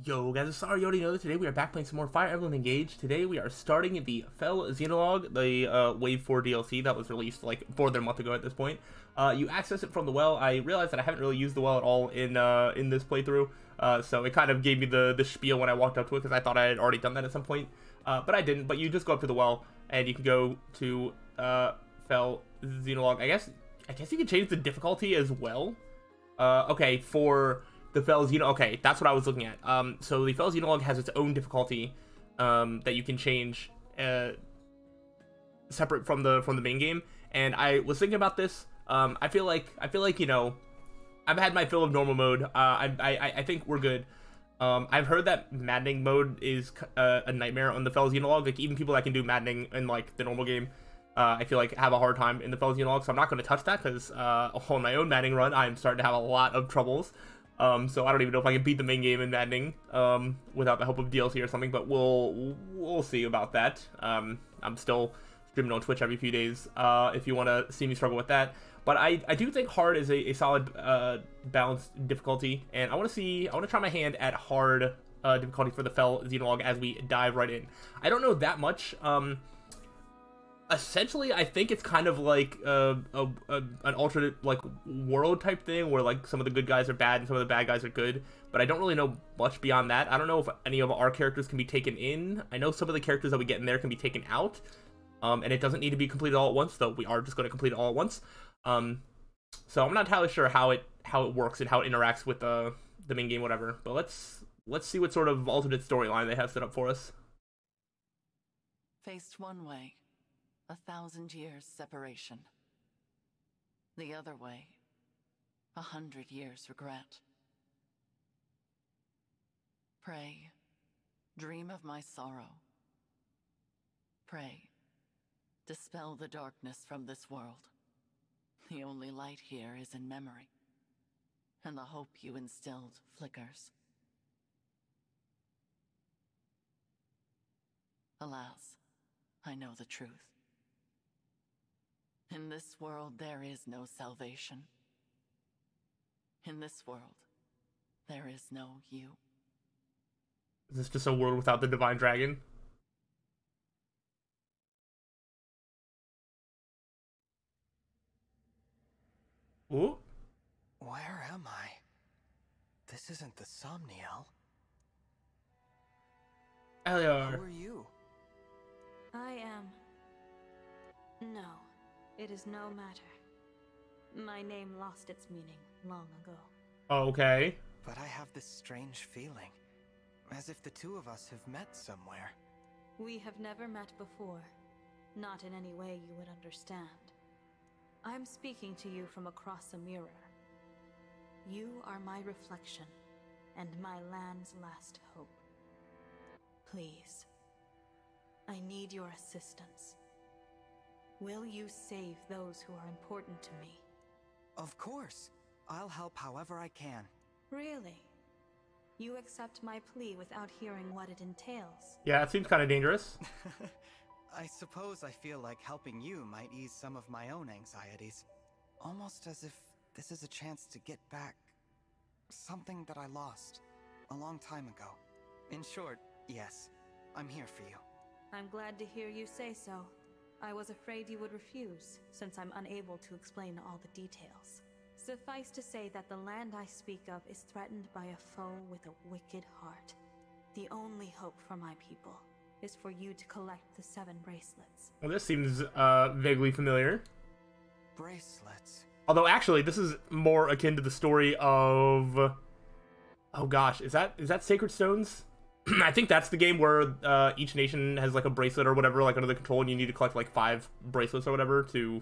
Yo guys, sorry you already know that today we are back playing some more Fire Emblem Engage. Today we are starting the Fell Xenologue, the Wave 4 DLC that was released like more than a month ago at this point. You access it from the well. I realized that I haven't really used the well at all in this playthrough, so it kind of gave me the spiel when I walked up to it because I thought I had already done that at some point, but I didn't. But you just go up to the well and you can go to Fell Xenologue. I guess you can change the difficulty as well. Okay, for the Fell Xenologue, okay, that's what I was looking at. So the Fell Xenologue has its own difficulty that you can change separate from the main game. And I was thinking about this. I feel like you know, I've had my fill of normal mode. I think we're good. I've heard that maddening mode is a nightmare on the Fell Xenologue. Like even people that can do maddening in like the normal game, I feel like have a hard time in the Fell Xenologue. So I'm not going to touch that because on my own maddening run, I'm starting to have a lot of troubles. So I don't even know if I can beat the main game in maddening without the help of DLC or something, but we'll see about that. I'm still streaming on Twitch every few days if you want to see me struggle with that. But I do think hard is a solid balanced difficulty, and I want to try my hand at hard difficulty for the Fell Xenologue as we dive right in. I don't know that much. Essentially, I think it's kind of like an alternate like world type thing where like some of the good guys are bad and some of the bad guys are good, but I don't really know much beyond that. I don't know if any of our characters can be taken in. I know some of the characters that we get in there can be taken out, and it doesn't need to be completed all at once, though we are just going to complete it all at once. So I'm not entirely sure how it works and how it interacts with the main game, whatever. But let's see what sort of alternate storyline they have set up for us. Faced one way, 1,000 years separation. The other way, 100 years regret. Pray, dream of my sorrow. Pray, dispel the darkness from this world. The only light here is in memory, and the hope you instilled flickers. Alas, I know the truth. In this world, there is no salvation. In this world, there is no you. Is this just a world without the Divine Dragon? Ooh. Where am I? This isn't the Somniel. Eliar. Who are you? I am... No, it is no matter. My name lost its meaning long ago. Okay. But I have this strange feeling, as if the two of us have met somewhere. We have never met before, not in any way you would understand. I'm speaking to you from across a mirror. You are my reflection, and my land's last hope. Please, I need your assistance. Will you save those who are important to me? Of course. I'll help however I can. Really? You accept my plea without hearing what it entails? Yeah, it seems kind of dangerous. I suppose I feel like helping you might ease some of my own anxieties. Almost as if this is a chance to get back something that I lost a long time ago. In short, yes, I'm here for you. I'm glad to hear you say so. I was afraid you would refuse, since I'm unable to explain all the details. Suffice to say that the land I speak of is threatened by a foe with a wicked heart. The only hope for my people is for you to collect the 7 bracelets. Well, this seems vaguely familiar. Bracelets? Although, actually, this is more akin to the story of... Oh gosh, is that Sacred Stones? I think that's the game where each nation has like a bracelet or whatever, like under the control, and you need to collect like 5 bracelets or whatever to...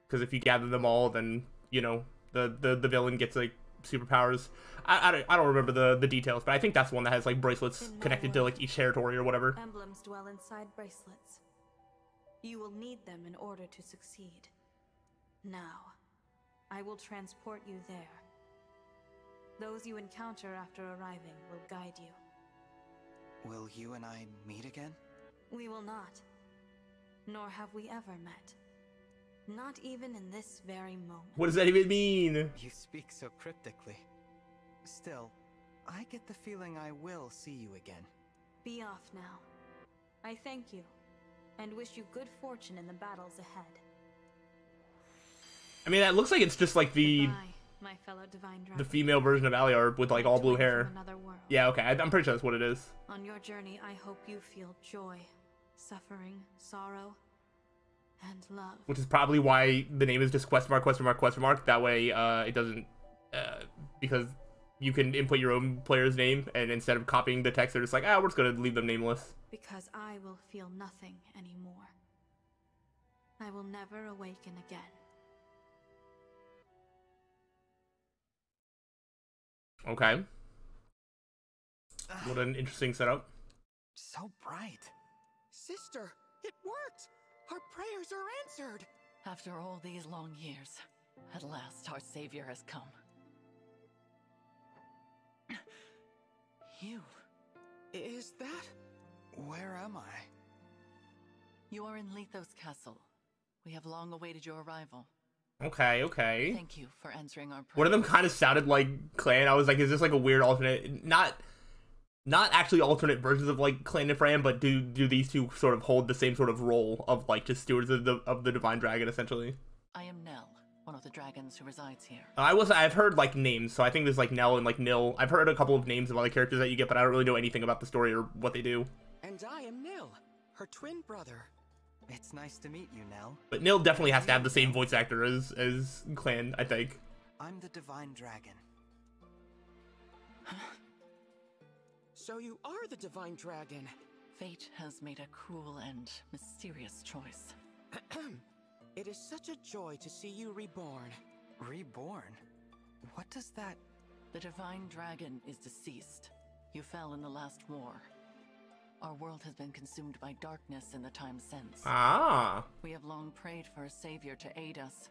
Because if you gather them all, then, you know, the villain gets like superpowers. I don't remember the details, but I think that's the one that has like bracelets connected to like each territory or whatever. Emblems dwell inside bracelets. You will need them in order to succeed. Now, I will transport you there. Those you encounter after arriving will guide you. Will you and I meet again? We will not. Nor have we ever met. Not even in this very moment. What does that even mean? You speak so cryptically. Still, I get the feeling I will see you again. Be off now. I thank you, and wish you good fortune in the battles ahead. I mean, that looks like it's just like the Goodbye, my fellow divine dragon. the female version of Aliar with like all blue hair. From another world. Yeah, okay, I'm pretty sure that's what it is. On your journey, I hope you feel joy, suffering, sorrow, and love. Which is probably why the name is just question mark, question mark, question mark. That way, it doesn't, because you can input your own player's name, and instead of copying the text, they're just like, ah, we're just gonna leave them nameless. Because I will feel nothing anymore. I will never awaken again. Okay. What an interesting setup. So bright. Sister, it worked! Our prayers are answered! After all these long years, at last our savior has come. You. Is that? Where am I? You are in Lithos Castle. We have long awaited your arrival. Okay, okay. Thank you for answering our prayers. One of them kind of sounded like Clan. I was like, is this like a weird alternate? Not actually alternate versions of like Clan and Fran, but do these two sort of hold the same sort of role of like just stewards of the Divine Dragon essentially? I am Nell, one of the dragons who resides here. I've heard like names, so I think there's like Nell and like Nil. I've heard a couple of names of other characters that you get, but I don't really know anything about the story or what they do. And I am Nil, her twin brother. It's nice to meet you, Nell. But Nil definitely has to have the same voice actor as Clan, I think. I'm the Divine Dragon. So you are the Divine Dragon. Fate has made a cruel and mysterious choice. It is such a joy to see you reborn. Reborn? What does that... The Divine Dragon is deceased. You fell in the last war. Our world has been consumed by darkness in the time since. Ah. We have long prayed for a savior to aid us,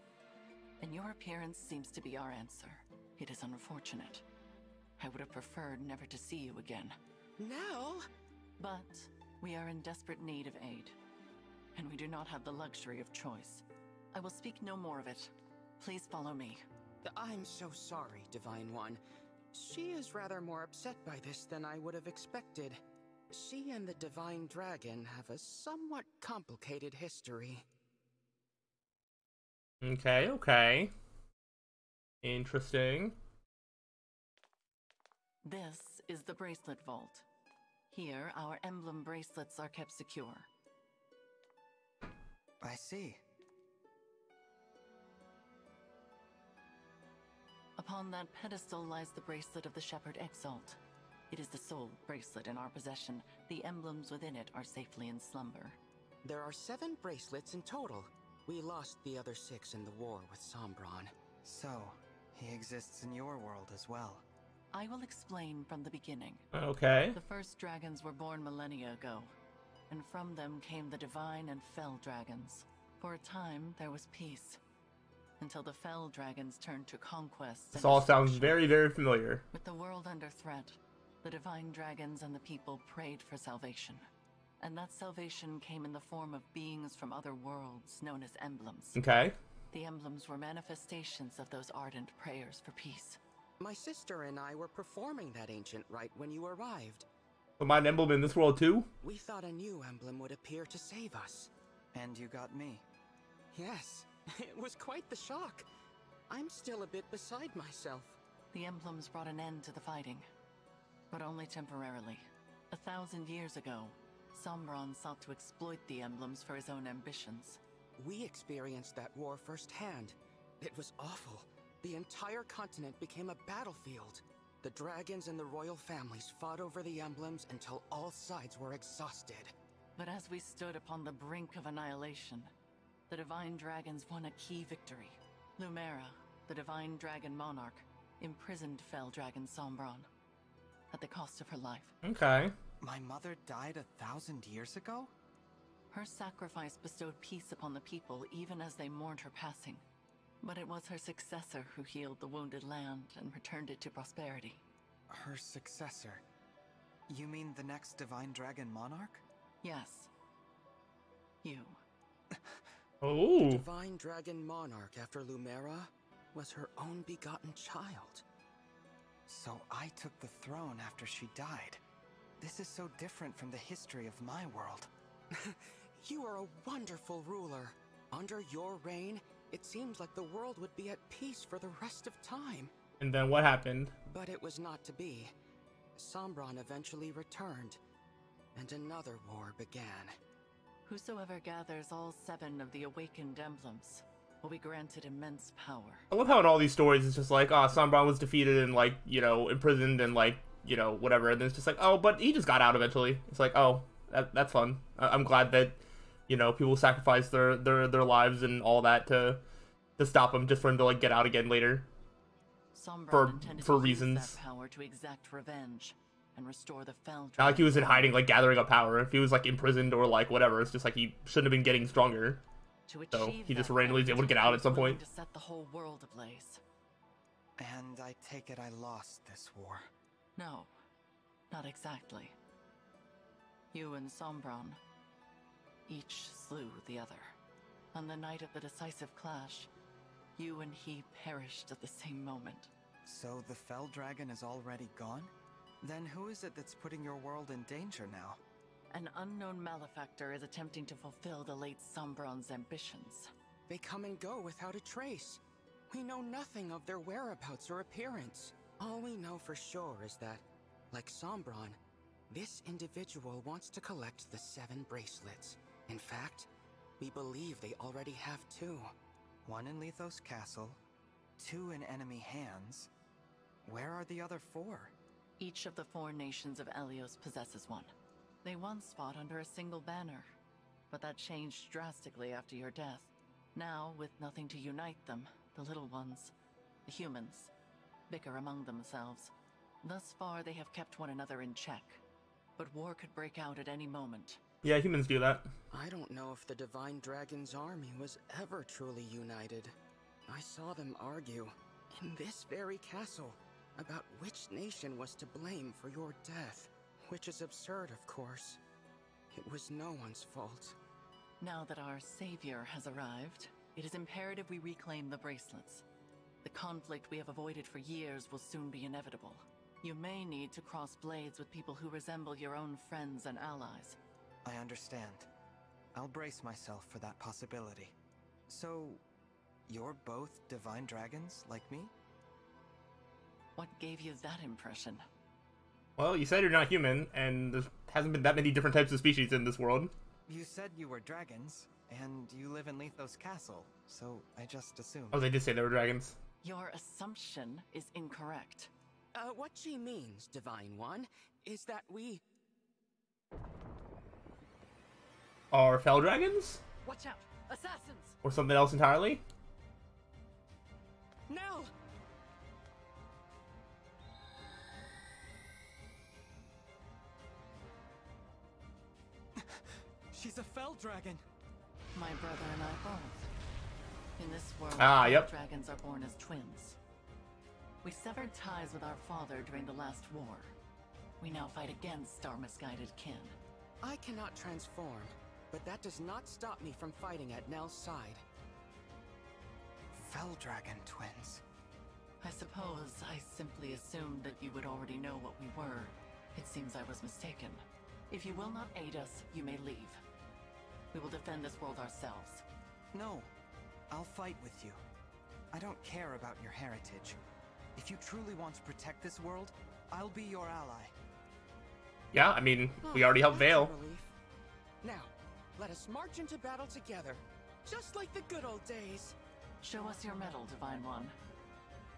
and your appearance seems to be our answer. It is unfortunate. I would have preferred never to see you again. Nell? But we are in desperate need of aid, and we do not have the luxury of choice. I will speak no more of it. Please follow me. I'm so sorry, Divine One. She is rather more upset by this than I would have expected. She and the Divine Dragon have a somewhat complicated history. Okay, okay. Interesting. This is the Bracelet Vault. Here, our Emblem bracelets are kept secure. I see. Upon that pedestal lies the bracelet of the Shepherd Exalt. It is the sole bracelet in our possession. The emblems within it are safely in slumber. There are 7 bracelets in total. We lost the other 6 in the war with Sombron. So, he exists in your world as well. I will explain from the beginning. Okay. The first dragons were born millennia ago, and from them came the Divine and Fell dragons. For a time, there was peace, until the Fell dragons turned to conquest. This all sounds very, very familiar. With the world under threat, the Divine Dragons and the people prayed for salvation. And that salvation came in the form of beings from other worlds known as emblems. Okay. The emblems were manifestations of those ardent prayers for peace. My sister and I were performing that ancient rite when you arrived. Am I an emblem in this world too? We thought a new emblem would appear to save us. And you got me. Yes, it was quite the shock. I'm still a bit beside myself. The emblems brought an end to the fighting, but only temporarily. 1,000 years ago, Sombron sought to exploit the emblems for his own ambitions. We experienced that war firsthand. It was awful. The entire continent became a battlefield. The dragons and the royal families fought over the emblems until all sides were exhausted. But as we stood upon the brink of annihilation, the Divine Dragons won a key victory. Lumera, the Divine Dragon Monarch, imprisoned Fell Dragon Sombron, at the cost of her life. Okay. My mother died 1,000 years ago? Her sacrifice bestowed peace upon the people even as they mourned her passing. But it was her successor who healed the wounded land and returned it to prosperity. Her successor? You mean the next Divine Dragon Monarch? Yes. You. Oh. Divine Dragon Monarch after Lumera was her own begotten child. So I took the throne after she died. This is so different from the history of my world. You are a wonderful ruler. Under your reign, it seems like the world would be at peace for the rest of time. And then what happened? But it was not to be. Sombron eventually returned, and another war began. Whosoever gathers all 7 of the awakened emblems will be granted immense power. I love how in all these stories it's just like, oh, Sombron was defeated and, like, you know, imprisoned and, like, you know, whatever. And then it's just like, oh, but he just got out eventually. It's like, oh, that's fun. I'm glad that, you know, people sacrifice their lives and all that to stop him, just for him to, like, get out again later. Sombron intended For to reasons. use that power to exact revenge and restore the Fell Not like he was in Dragon. hiding, like, gathering up power. If he was, like, imprisoned or, like, whatever, it's just like he shouldn't have been getting stronger. To So achieve he just that randomly is end, able to get out he at some was willing point. to set the whole world ablaze. And I take it I lost this war. No, not exactly. You and Sombron each slew the other. On the night of the decisive clash, you and he perished at the same moment. So the Fell Dragon is already gone? Then who is it that's putting your world in danger now? An unknown malefactor is attempting to fulfill the late Sombron's ambitions. They come and go without a trace. We know nothing of their whereabouts or appearance. All we know for sure is that, like Sombron, this individual wants to collect the 7 bracelets. In fact, we believe they already have 2. 1 in Lethos Castle, 2 in enemy hands. Where are the other 4? Each of the 4 nations of Elyos possesses one. They once fought under a single banner, but that changed drastically after your death. Now, with nothing to unite them, the little ones, the humans, bicker among themselves. Thus far, they have kept one another in check, but war could break out at any moment. Yeah, humans do that. I don't know if the Divine Dragon's army was ever truly united. I saw them argue, in this very castle, about which nation was to blame for your death. Which is absurd, of course. It was no one's fault. Now that our savior has arrived, it is imperative we reclaim the bracelets. The conflict we have avoided for years will soon be inevitable. You may need to cross blades with people who resemble your own friends and allies. I understand. I'll brace myself for that possibility. So, you're both divine dragons, like me? What gave you that impression? Well, you said you're not human, and there hasn't been that many different types of species in this world. You said you were dragons, and you live in Lethos Castle, so I just assumed. Oh, they did say they were dragons. Your assumption is incorrect. What she means, Divine One, is that we... Are Fell dragons? Watch out! Assassins! Or something else entirely? Nell! She's a Fell Dragon! My brother and I both. In this world, Yep. dragons are born as twins. We severed ties with our father during the last war. We now fight against our misguided kin. I cannot transform, but that does not stop me from fighting at Nell's side. Fell Dragon twins. I suppose I simply assumed that you would already know what we were. It seems I was mistaken. If you will not aid us, you may leave. We will defend this world ourselves. No, I'll fight with you. I don't care about your heritage. If you truly want to protect this world, I'll be your ally. Yeah, I mean, we already helped That's a Vale. relief. Now, let us march into battle together, just like the good old days. Show us your medal, Divine One.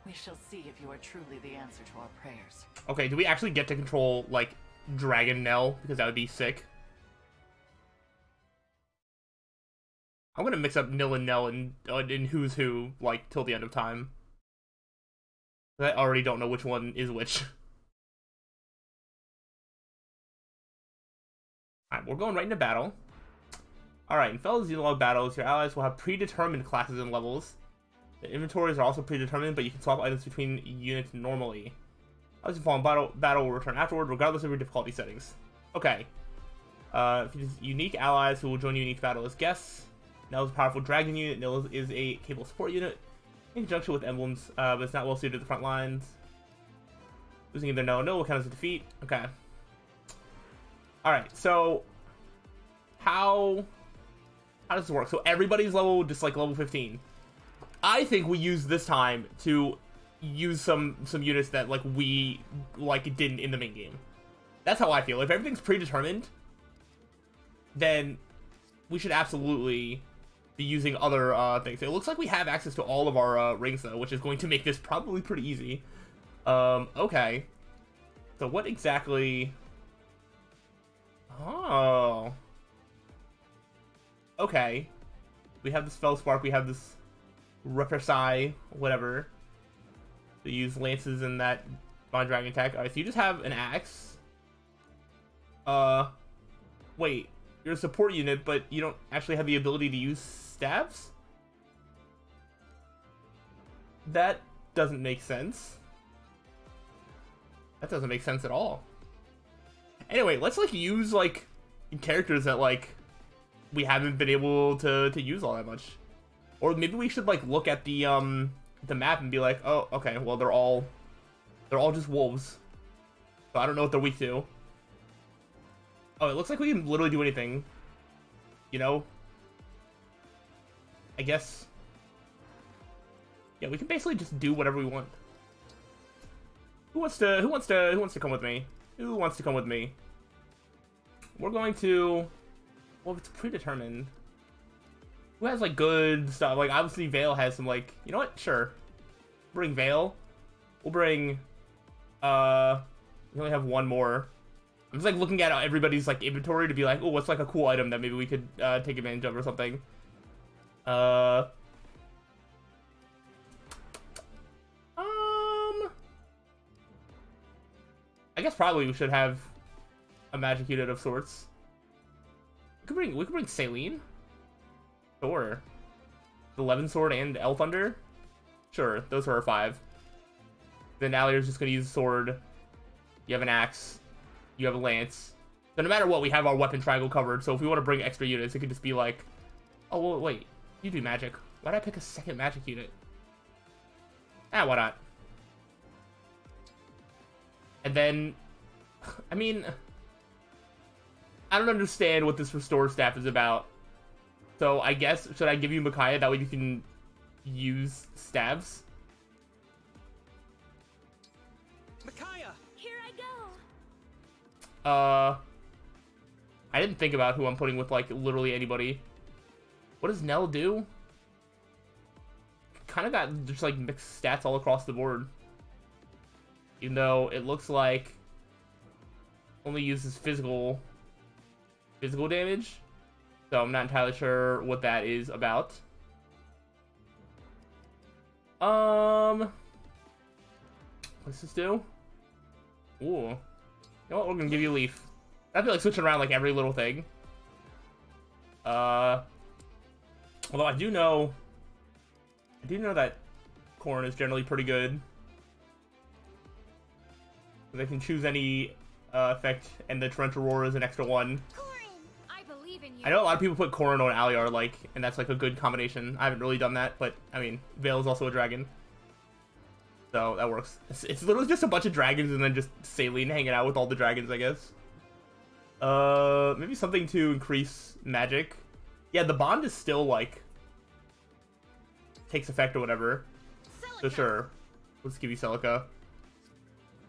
We shall see if you are truly the answer to our prayers. Okay, do we actually get to control, like, Dragon Nell? Because that would be sick. I'm gonna mix up Nil and Nell in Who's Who, like, till the end of time. I already don't know which one is which. Alright, we're going right into battle. Alright, in Fell Xenologue battles, your allies will have predetermined classes and levels. The inventories are also predetermined, but you can swap items between units normally. Items you fall in battle will return afterward, regardless of your difficulty settings. Okay. Unique allies who will join you in each battle as guests. Nell is a powerful dragon unit. Nell is a capable support unit in conjunction with emblems, but it's not well suited to the front lines. Losing either no will count as a defeat. Okay. Alright, so how does this work? So everybody's level, just like level 15. I think we use this time to use some units that like we like didn't in the main game. That's how I feel. If everything's predetermined, then we should absolutely be using other things. It looks like we have access to all of our rings though, which is going to make this probably pretty easy. Okay. So what exactly? Oh. Okay. We have this Fell Spark, we have this Represai, whatever. To use lances in that Bond Dragon attack. Alright, so you just have an axe. Wait. You're a support unit, but you don't actually have the ability to use staves? That doesn't make sense. That doesn't make sense at all. Anyway, let's like use like characters that like we haven't been able to use all that much. Or maybe we should like look at the map and be like, oh, okay, well they're all just wolves. So I don't know what they're weak to. Oh, it looks like we can literally do anything. You know? I guess. Yeah, we can basically just do whatever we want. Who wants to come with me? Who wants to come with me? We're going to, well, it's predetermined. Who has like good stuff? Like obviously Vale has some like, you know what? Sure. Bring Vale. We'll bring we only have one more. I'm just like looking at everybody's like inventory to be like, oh, what's like a cool item that maybe we could take advantage of or something. I guess probably we should have a magic unit of sorts. We could bring Saline. Sure. The Levin Sword and El Thunder. Sure, those are our 5. Then Alier's just gonna use a sword. You have an axe. You have a lance. So no matter what, we have our weapon triangle covered. So if we want to bring extra units, it could just be like, oh well, wait, you do magic. Why did I pick a second magic unit? Ah, why not? And then, I mean, I don't understand what this restore staff is about. So I guess, should I give you Micaiah? That way you can use staves? Micaiah! Here I go! I didn't think about who I'm putting with, like, literally anybody. What does Nell do? Kind of got just, like, mixed stats all across the board. Even though it looks like only uses physical damage. So I'm not entirely sure what that is about. What does this do? Ooh. You know what? We're gonna give you a leaf. I feel like switching around like every little thing. Although I do know that corn is generally pretty good. They can choose any effect, and the torrential roar is an extra 1. I believe in you. I know a lot of people put Corrin on Aliar, like, and that's like a good combination. I haven't really done that, but I mean, Vale is also a dragon, so that works. It's literally just a bunch of dragons and then just Saline hanging out with all the dragons, I guess. Maybe something to increase magic. Yeah, the bond is still like takes effect or whatever. So sure, let's give you Celica.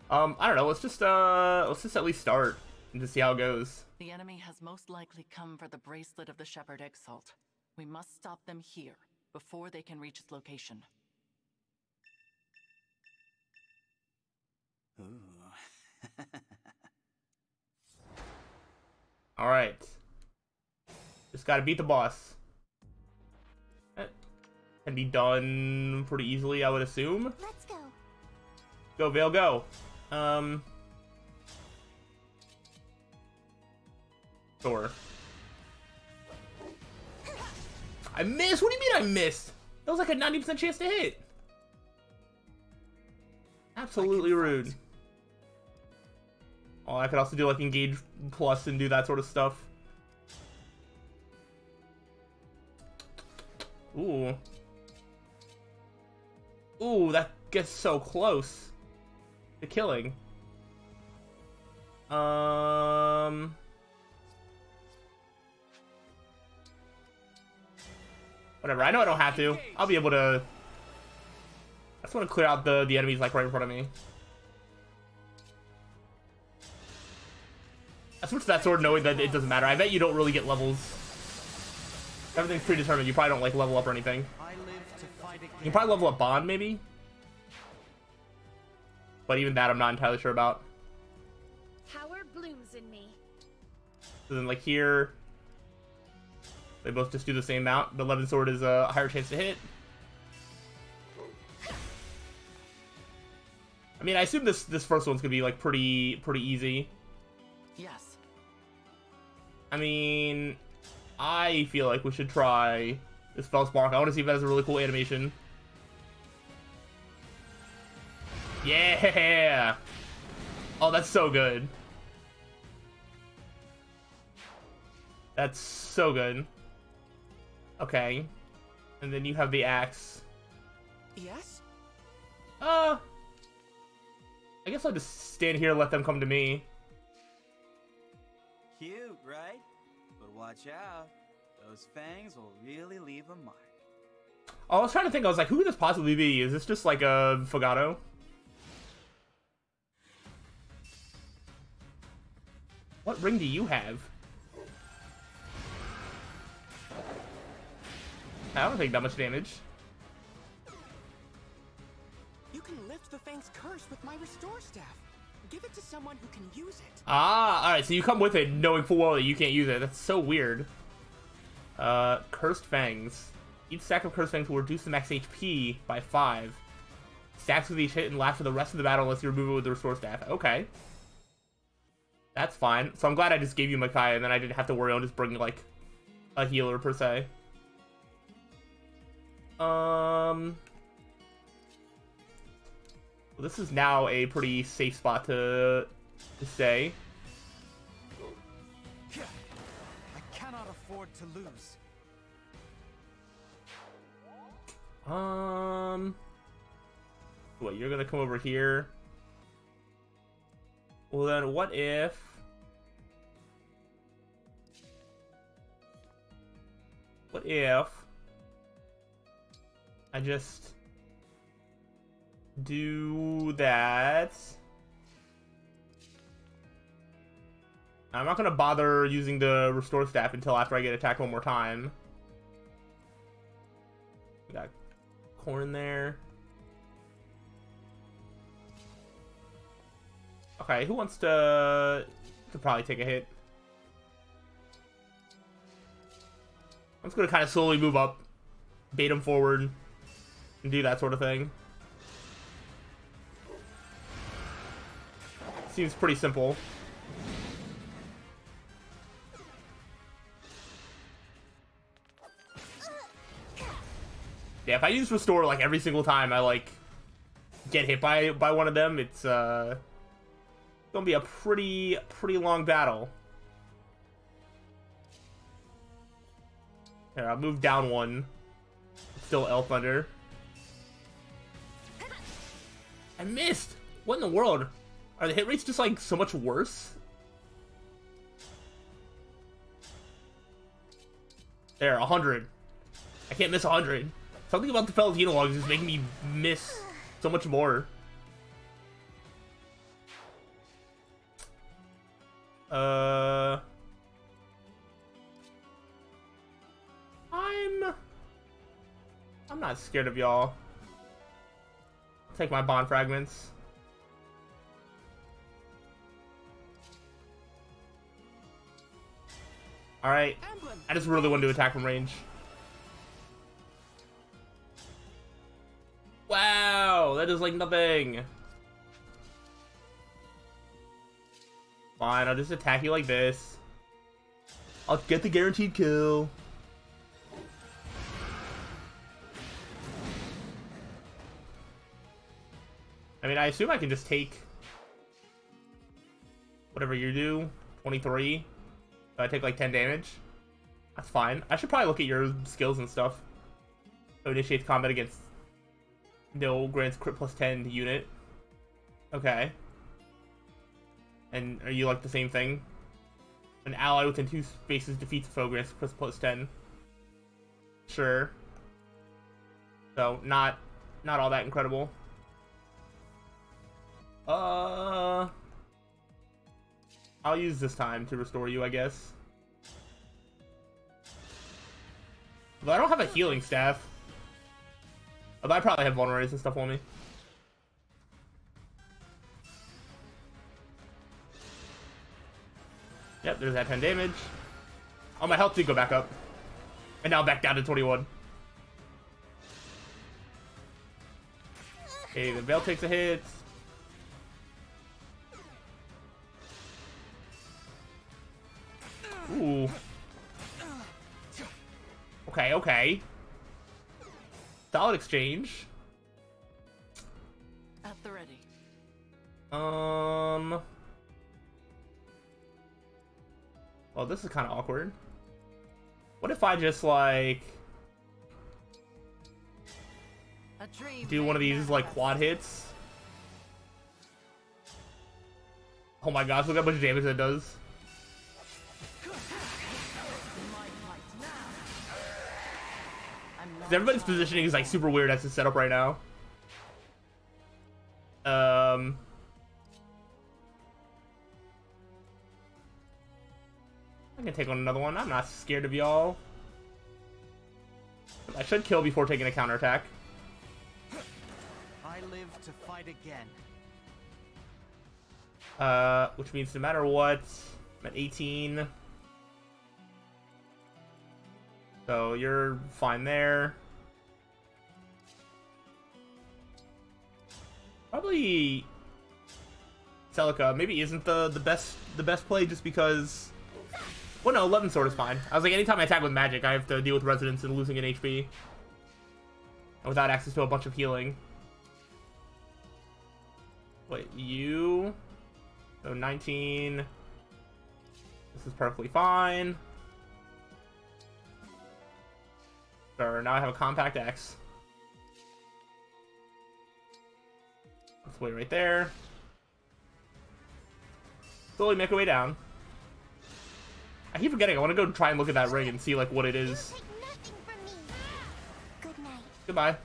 I don't know. Let's just at least start and just see how it goes. The enemy has most likely come for the bracelet of the Shepherd Exalt. We must stop them here, before they can reach its location. Ooh. Alright. Just gotta beat the boss. That can be done pretty easily, I would assume. Let's go. Go, Vale, go. Sure. I missed? What do you mean I missed? That was like a 90% chance to hit. Absolutely rude. Oh, I could also do like engage plus and do that sort of stuff. Ooh. Ooh, that gets so close to killing. Whatever. I know I don't have to. I'll be able to. I just want to clear out the enemies like right in front of me. I switched to that sword knowing that it doesn't matter. I bet you don't really get levels. Everything's predetermined. You probably don't like level up or anything. You can probably level up Bond maybe. But even that I'm not entirely sure about. Power blooms in me. So then like here, they both just do the same amount. The 11 sword is a higher chance to hit. I mean, I assume this first one's gonna be like pretty easy. Yes. I mean, I feel like we should try this Fell Xenologue. I want to see if that has a really cool animation. Yeah! Oh, that's so good. That's so good. Okay. And then you have the axe. Yes? I guess I'll just stand here and let them come to me. Cute, right? But watch out. Those fangs will really leave a mark. Oh, I was trying to think. I was like, who could this possibly be? Is this just like a Fogado? What ring do you have? I don't take that much damage. You can lift the Fang's curse with my restore staff. Give it to someone who can use it. Ah, alright, so you come with it knowing full well that you can't use it. That's so weird. Cursed Fangs. Each stack of Cursed Fangs will reduce the max HP by 5. Stacks with each hit and last for the rest of the battle unless you remove it with the restore staff. Okay. That's fine. So I'm glad I just gave you Makai and then I didn't have to worry on just bringing, like, a healer per se. Well, this is now a pretty safe spot to stay. I cannot afford to lose. What, you're gonna come over here? Well then, what if... I just do that? I'm not gonna bother using the restore staff until after I get attacked one more time. We got corn there. Okay, who wants to probably take a hit? I'm just gonna kind of slowly move up, bait him forward, and do that sort of thing. Seems pretty simple. Yeah, if I use restore like every single time I like get hit by one of them, it's gonna be a pretty long battle. Here, I'll move down one. Still Elf Thunder. I missed! What in the world? Are the hit rates just like so much worse? There, 100. I can't miss 100. Something about the Fell Xenologue is making me miss so much more. I'm not scared of y'all. Take my bond fragments. Alright. I just really want to attack from range. Wow, that is like nothing. Fine, I'll just attack you like this. I'll get the guaranteed kill. I mean, I assume I can just take whatever you do. 23. So I take like 10 damage. That's fine. I should probably look at your skills and stuff. So initiate combat against no grants crit plus 10 to unit. Okay. And are you like the same thing? An ally within 2 spaces defeats a foe, grants plus 10. Sure. So not all that incredible. I'll use this time to restore you, I guess. But I don't have a healing staff. Although I probably have vulneraries and stuff on me. Yep, there's that 10 damage. Oh, my health did go back up. And now I'm back down to 21. Okay, the Veil takes a hit. Ooh. Okay, okay. Solid exchange. At the ready. Well, this is kind of awkward. What if I just, like, do one of these, like, quad hits? Oh my gosh, look how much damage that does. Everybody's positioning is, like, super weird as it's set up right now. I can take on another one. I'm not scared of y'all. I should kill before taking a counterattack. I live to fight again. Which means no matter what, I'm at 18. So you're fine there. Probably Celica maybe isn't the best play just because. Well, no, 11 sword is fine. I was like, anytime I attack with magic, I have to deal with resonance and losing an HP. And without access to a bunch of healing. Wait, you? So 19. This is perfectly fine. Sure, now I have a compact X. Let's wait right there. Slowly make our way down. I keep forgetting. I want to go try and look at that ring and see like what it is. Good night. Goodbye.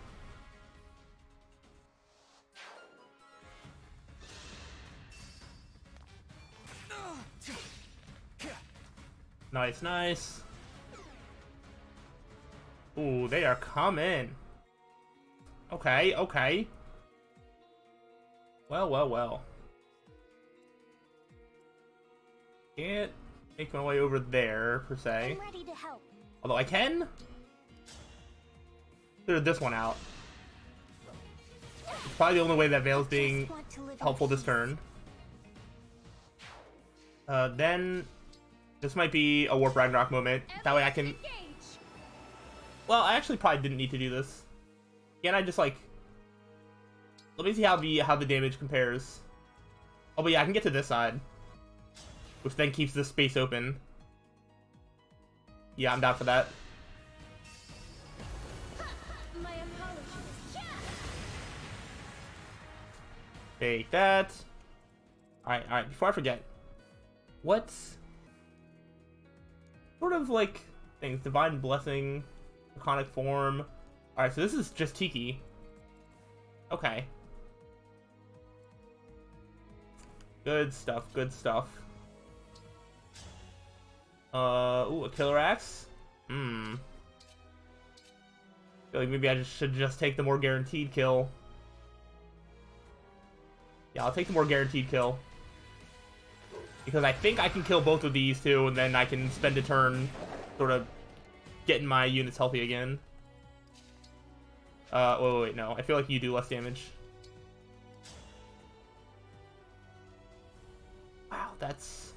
Nice, nice. Ooh, they are coming. Okay, okay. Well, well, well. Can't make my way over there, per se. I'm ready to help. Although I can clear this one out. It's probably the only way that Veil's being helpful this turn. Then this might be a Warp Ragnarok moment. That way I can... Well, I actually probably didn't need to do this. Can't I just like... Let me see how the damage compares. Oh, but yeah, I can get to this side. Which then keeps this space open. Yeah, I'm down for that. My apologies. Take that. Alright, before I forget. What's... sort of like things? Divine Blessing, Iconic Form. Alright, so this is just Tiki. Okay. Good stuff, good stuff. Ooh, a Killer Axe? I feel like maybe I should just take the more guaranteed kill. Yeah, I'll take the more guaranteed kill. Because I think I can kill both of these too, and then I can spend a turn sort of getting my units healthy again. Wait, no. I feel like you do less damage. Wow, that's...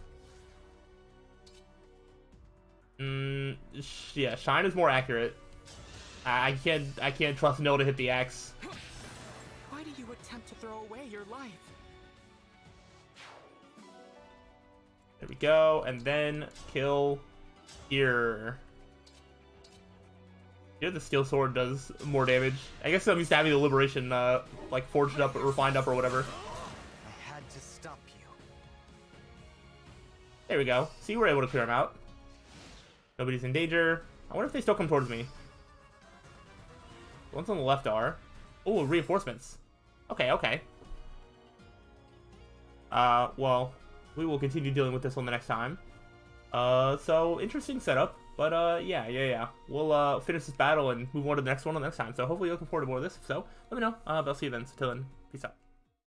yeah, Shine is more accurate. I can't trust Nil to hit the axe. Why do you attempt to throw away your life? There we go, and then kill here. Here the steel sword does more damage. I guess I'm used to having the liberation like forged up or refined up or whatever. I had to stop you. There we go. See, we're able to clear them out. Nobody's in danger. I wonder if they still come towards me. The ones on the left are. Oh, reinforcements. Okay, okay. Well, we will continue dealing with this one the next time. So, interesting setup. But, yeah. We'll, finish this battle and move on to the next one the next time. So, hopefully you're looking forward to more of this. If so, let me know. I'll see you then. So, till then, peace out.